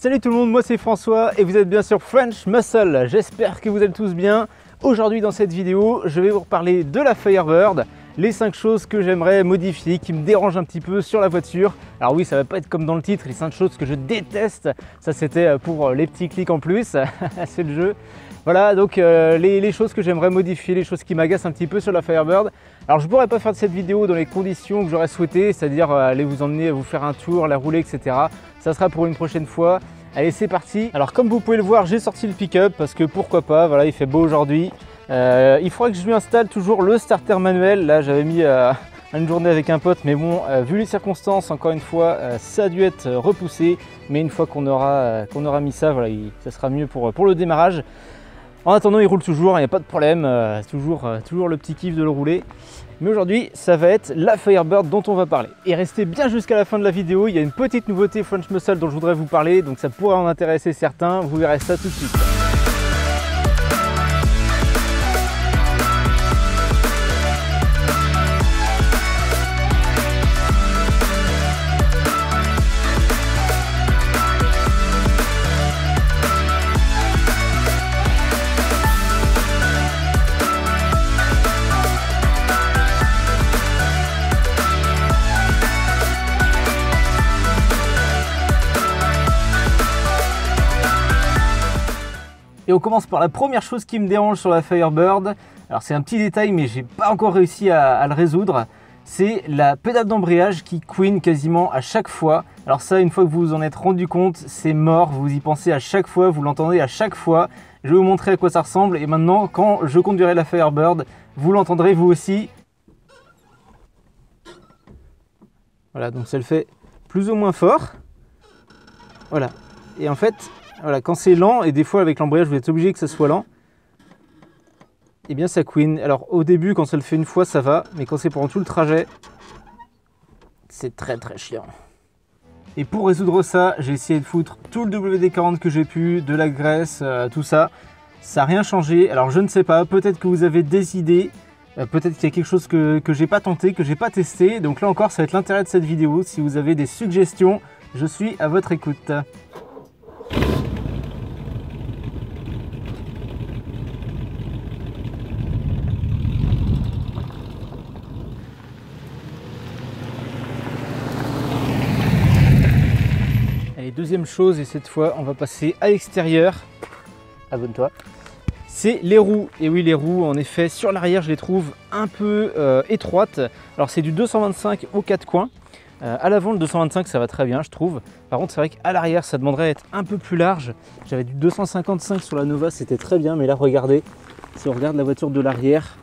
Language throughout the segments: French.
Salut tout le monde, moi c'est François et vous êtes bien sur French Muscle. J'espère que vous allez tous bien. Aujourd'hui dans cette vidéo, je vais vous reparler de la Firebird, les 5 choses que j'aimerais modifier, qui me dérangent un petit peu sur la voiture. Alors oui, ça va pas être comme dans le titre, les 5 choses que je déteste. Ça c'était pour les petits clics en plus, c'est le jeu. Voilà, donc les choses que j'aimerais modifier, les choses qui m'agacent un petit peu sur la Firebird. Alors je ne pourrais pas faire de cette vidéo dans les conditions que j'aurais souhaité, c'est-à-dire aller vous emmener, vous faire un tour, la rouler, etc. Ça sera pour une prochaine fois. Allez, c'est parti. Alors comme vous pouvez le voir, j'ai sorti le pick-up parce que pourquoi pas, voilà, il fait beau aujourd'hui. Il faudrait que je lui installe toujours le starter manuel. Là, j'avais mis une journée avec un pote, mais bon, vu les circonstances, encore une fois, ça a dû être repoussé. Mais une fois qu'on aura mis ça, voilà, ça sera mieux pour le démarrage. En attendant, il roule toujours, il n'y a pas de problème, c'est toujours le petit kiff de le rouler. Mais aujourd'hui, ça va être la Firebird dont on va parler. Et restez bien jusqu'à la fin de la vidéo, il y a une petite nouveauté French Muscle dont je voudrais vous parler, donc ça pourrait en intéresser certains, vous verrez ça tout de suite. Et on commence par la première chose qui me dérange sur la Firebird. Alors c'est un petit détail mais j'ai pas encore réussi à le résoudre. C'est la pédale d'embrayage qui couine quasiment à chaque fois. Alors ça, une fois que vous vous en êtes rendu compte, c'est mort. Vous y pensez à chaque fois, vous l'entendez à chaque fois. Je vais vous montrer à quoi ça ressemble. Et maintenant, quand je conduirai la Firebird, vous l'entendrez vous aussi. Voilà, donc ça le fait plus ou moins fort. Voilà. Et en fait, voilà, quand c'est lent, et des fois avec l'embrayage vous êtes obligé que ça soit lent, et bien ça couine. Alors au début quand ça le fait une fois ça va, mais quand c'est pendant tout le trajet, c'est très chiant. Et pour résoudre ça, j'ai essayé de foutre tout le WD-40 que j'ai pu, de la graisse, tout ça. Ça n'a rien changé. Alors je ne sais pas, peut-être que vous avez des idées, peut-être qu'il y a quelque chose que j'ai pas tenté, que j'ai pas testé. Donc là encore, ça va être l'intérêt de cette vidéo. Si vous avez des suggestions, je suis à votre écoute. Deuxième chose, et cette fois on va passer à l'extérieur, abonne-toi, c'est les roues. Et oui, les roues en effet sur l'arrière je les trouve un peu étroites. Alors c'est du 225 aux 4 coins, à l'avant le 225 ça va très bien je trouve. Par contre c'est vrai qu'à l'arrière ça demanderait à être un peu plus large. J'avais du 255 sur la Nova, c'était très bien, mais là regardez, si on regarde la voiture de l'arrière,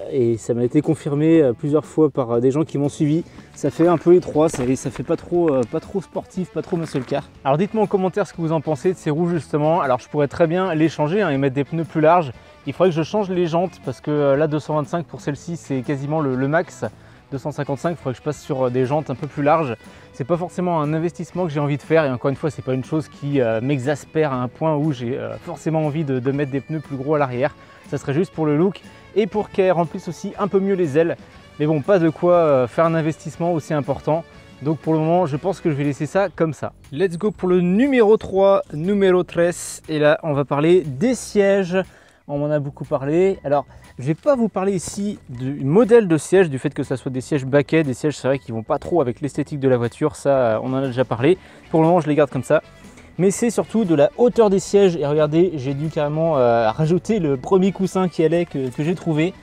et ça m'a été confirmé plusieurs fois par des gens qui m'ont suivi, ça fait un peu étroit, ça fait pas trop sportif, pas trop muscle car. Alors dites-moi en commentaire ce que vous en pensez de ces roues justement. Alors je pourrais très bien les changer et mettre des pneus plus larges. Il faudrait que je change les jantes parce que là 225 pour celle-ci c'est quasiment le max. 255, il faudrait que je passe sur des jantes un peu plus larges. C'est pas forcément un investissement que j'ai envie de faire, et encore une fois c'est pas une chose qui m'exaspère à un point où j'ai forcément envie de mettre des pneus plus gros à l'arrière. Ça serait juste pour le look et pour qu'elle remplisse aussi un peu mieux les ailes. Mais bon, pas de quoi faire un investissement aussi important. Donc pour le moment, je pense que je vais laisser ça comme ça. Let's go pour le numéro 3, numéro 13. Et là, on va parler des sièges. On m'en a beaucoup parlé. Alors, je ne vais pas vous parler ici du modèle de siège, du fait que ça soit des sièges baquets, des sièges, c'est vrai, qui ne vont pas trop avec l'esthétique de la voiture. Ça, on en a déjà parlé. Pour le moment, je les garde comme ça. Mais c'est surtout de la hauteur des sièges. Et regardez, j'ai dû carrément rajouter le premier coussin qui allait que j'ai trouvé.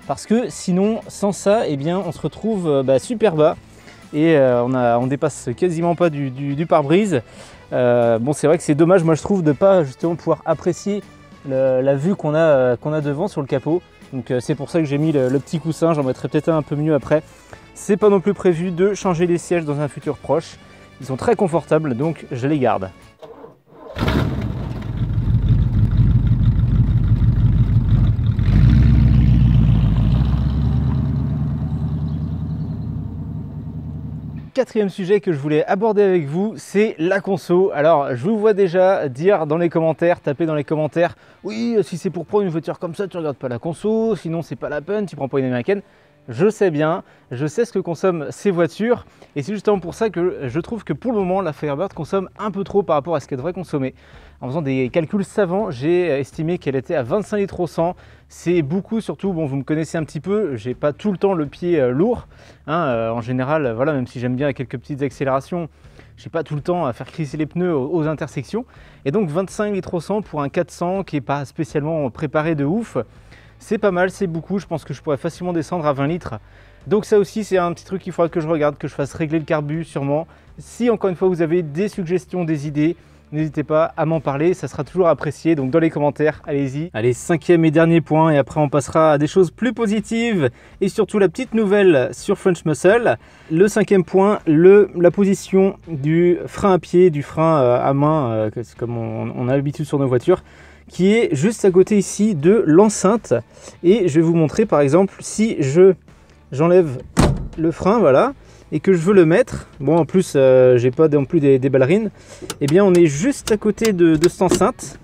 Parce que sinon, sans ça, eh bien, on se retrouve super bas. Et on dépasse quasiment pas du pare-brise. Bon, c'est vrai que c'est dommage, moi je trouve, de ne pas justement pouvoir apprécier la vue qu'on a devant sur le capot. Donc c'est pour ça que j'ai mis le petit coussin, j'en mettrai peut-être un peu mieux après. C'est pas non plus prévu de changer les sièges dans un futur proche. Ils sont très confortables, donc je les garde. Quatrième sujet que je voulais aborder avec vous, c'est la conso. Alors, je vous vois déjà dire dans les commentaires, taper dans les commentaires, oui, si c'est pour prendre une voiture comme ça, tu regardes pas la conso, sinon c'est pas la peine, tu prends pas une américaine. je sais bien, je sais ce que consomment ces voitures et c'est justement pour ça que je trouve que pour le moment la Firebird consomme un peu trop par rapport à ce qu'elle devrait consommer. En faisant des calculs savants, j'ai estimé qu'elle était à 25 litres au 100. C'est beaucoup, surtout, bon, vous me connaissez un petit peu, j'ai pas tout le temps le pied lourd. En général, voilà, même si j'aime bien quelques petites accélérations, j'ai pas tout le temps à faire crisser les pneus aux intersections. Et donc 25 litres au 100 pour un 400 qui n'est pas spécialement préparé de ouf, c'est pas mal, c'est beaucoup. Je pense que je pourrais facilement descendre à 20 litres. Donc ça aussi, c'est un petit truc qu'il faudra que je regarde, que je fasse régler le carbu sûrement. Si encore une fois vous avez des suggestions, des idées, n'hésitez pas à m'en parler, ça sera toujours apprécié, donc dans les commentaires, allez-y. Allez, 5e et dernier point, et après on passera à des choses plus positives, et surtout la petite nouvelle sur French Muscle. Le 5e point, la position du frein à pied, du frein à main, comme on a l'habitude sur nos voitures, qui est juste à côté ici de l'enceinte. Et je vais vous montrer par exemple, si j'enlève le frein, voilà, et que je veux le mettre, bon en plus j'ai pas non plus des ballerines, et bien on est juste à côté de cette enceinte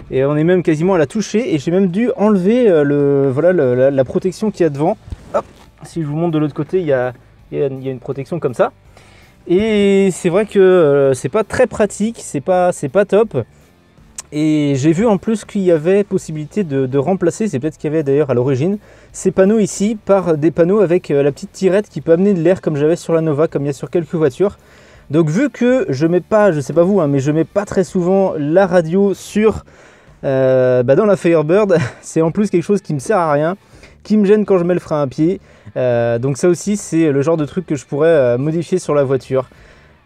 et on est même quasiment à la toucher et j'ai même dû enlever la protection qu'il y a devant. Hop, si je vous montre de l'autre côté, il y a une protection comme ça et c'est vrai que c'est pas très pratique, c'est pas top. Et j'ai vu en plus qu'il y avait possibilité de remplacer, c'est peut-être qu'il y avait d'ailleurs à l'origine, ces panneaux ici par des panneaux avec la petite tirette qui peut amener de l'air comme j'avais sur la Nova, comme il y a sur quelques voitures. Donc vu que je mets pas, je sais pas vous, mais je mets pas très souvent la radio sur dans la Firebird, c'est en plus quelque chose qui me sert à rien, qui me gêne quand je mets le frein à pied. Donc ça aussi c'est le genre de truc que je pourrais modifier sur la voiture.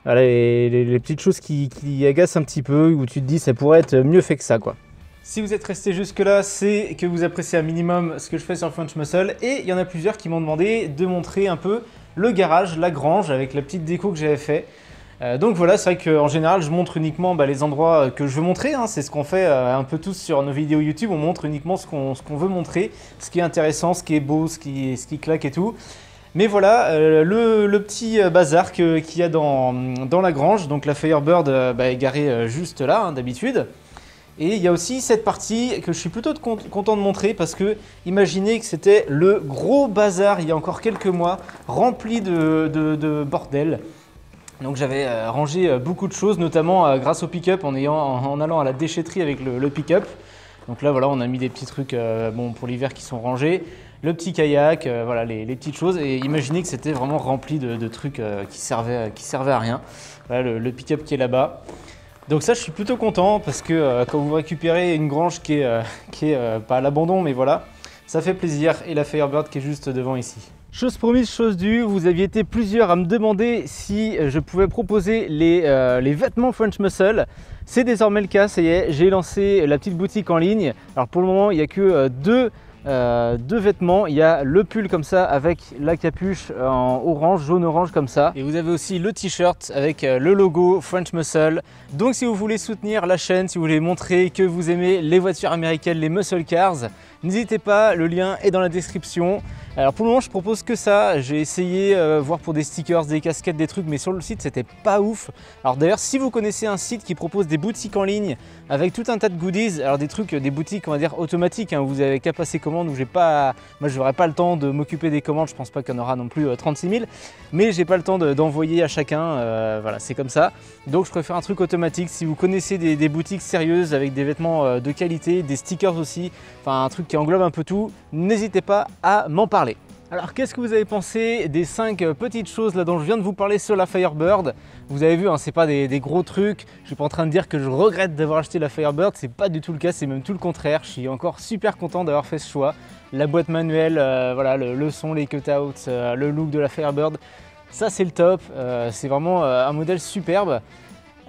Voilà, les petites choses qui agacent un petit peu, où tu te dis ça pourrait être mieux fait que ça, quoi. Si vous êtes resté jusque là, c'est que vous appréciez un minimum ce que je fais sur French Muscle. Et il y en a plusieurs qui m'ont demandé de montrer un peu le garage, la grange, avec la petite déco que j'avais fait. Donc voilà, c'est vrai qu'en général, je montre uniquement les endroits que je veux montrer. C'est ce qu'on fait un peu tous sur nos vidéos YouTube. On montre uniquement ce qu'on veut montrer, ce qui est intéressant, ce qui est beau, ce qui claque et tout. Mais voilà, le petit bazar qu'il y a dans la grange. Donc la Firebird est garée juste là, d'habitude. Et il y a aussi cette partie que je suis plutôt content de montrer parce que imaginez que c'était le gros bazar il y a encore quelques mois, rempli de bordel. Donc j'avais rangé beaucoup de choses, notamment grâce au pick-up, en allant à la déchetterie avec le pick-up. Donc là voilà, on a mis des petits trucs pour l'hiver qui sont rangés. Le petit kayak, voilà les petites choses. Et imaginez que c'était vraiment rempli de trucs qui servaient à rien. Voilà le pick-up qui est là-bas. Donc ça, je suis plutôt content parce que quand vous récupérez une grange qui est pas à l'abandon, mais voilà, ça fait plaisir. Et la Firebird qui est juste devant ici. Chose promise, chose due, vous aviez été plusieurs à me demander si je pouvais proposer les vêtements French Muscle. C'est désormais le cas, ça y est, j'ai lancé la petite boutique en ligne. Alors pour le moment, il n'y a que deux vêtements. Il y a le pull comme ça avec la capuche en orange, jaune-orange comme ça. Et vous avez aussi le t-shirt avec le logo French Muscle. Donc si vous voulez soutenir la chaîne, si vous voulez montrer que vous aimez les voitures américaines, les muscle cars, n'hésitez pas, le lien est dans la description. Alors pour le moment je propose que ça, j'ai essayé voir pour des stickers, des casquettes, des trucs, mais sur le site c'était pas ouf. Alors d'ailleurs si vous connaissez un site qui propose des boutiques en ligne avec tout un tas de goodies, alors des trucs, des boutiques on va dire automatiques, où vous avez qu'à passer commande, où moi je n'aurai pas le temps de m'occuper des commandes, je pense pas qu'il y en aura non plus 36 000, mais j'ai pas le temps d'envoyer à chacun, voilà c'est comme ça. Donc je préfère un truc automatique. Si vous connaissez des boutiques sérieuses avec des vêtements de qualité, des stickers aussi, enfin un truc qui englobe un peu tout, n'hésitez pas à m'en parler. Alors qu'est-ce que vous avez pensé des 5 petites choses là dont je viens de vous parler sur la Firebird? Vous avez vu, c'est pas des gros trucs, je suis pas en train de dire que je regrette d'avoir acheté la Firebird, c'est pas du tout le cas, c'est même tout le contraire. Je suis encore super content d'avoir fait ce choix. La boîte manuelle, voilà, le son, les cutouts, le look de la Firebird, ça c'est le top, c'est vraiment un modèle superbe.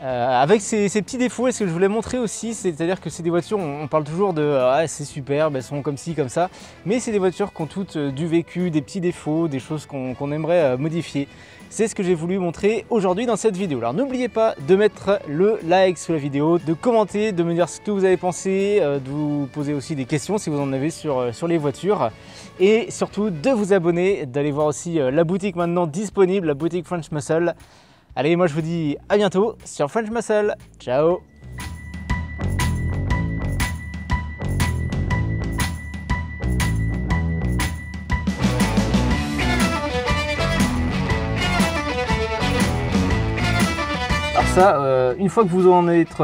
Avec ses petits défauts, et ce que je voulais montrer aussi, c'est-à-dire que c'est des voitures, on parle toujours de c'est superbe, elles sont comme ci, comme ça, mais c'est des voitures qui ont toutes du vécu, des petits défauts, des choses qu'on aimerait modifier. C'est ce que j'ai voulu montrer aujourd'hui dans cette vidéo. Alors n'oubliez pas de mettre le like sous la vidéo, de commenter, de me dire ce que vous avez pensé, de vous poser aussi des questions si vous en avez sur les voitures, et surtout de vous abonner, d'aller voir aussi la boutique maintenant disponible, la boutique French Muscle. Allez, moi je vous dis à bientôt sur French Muscle. Ciao! ça, une fois que vous en êtes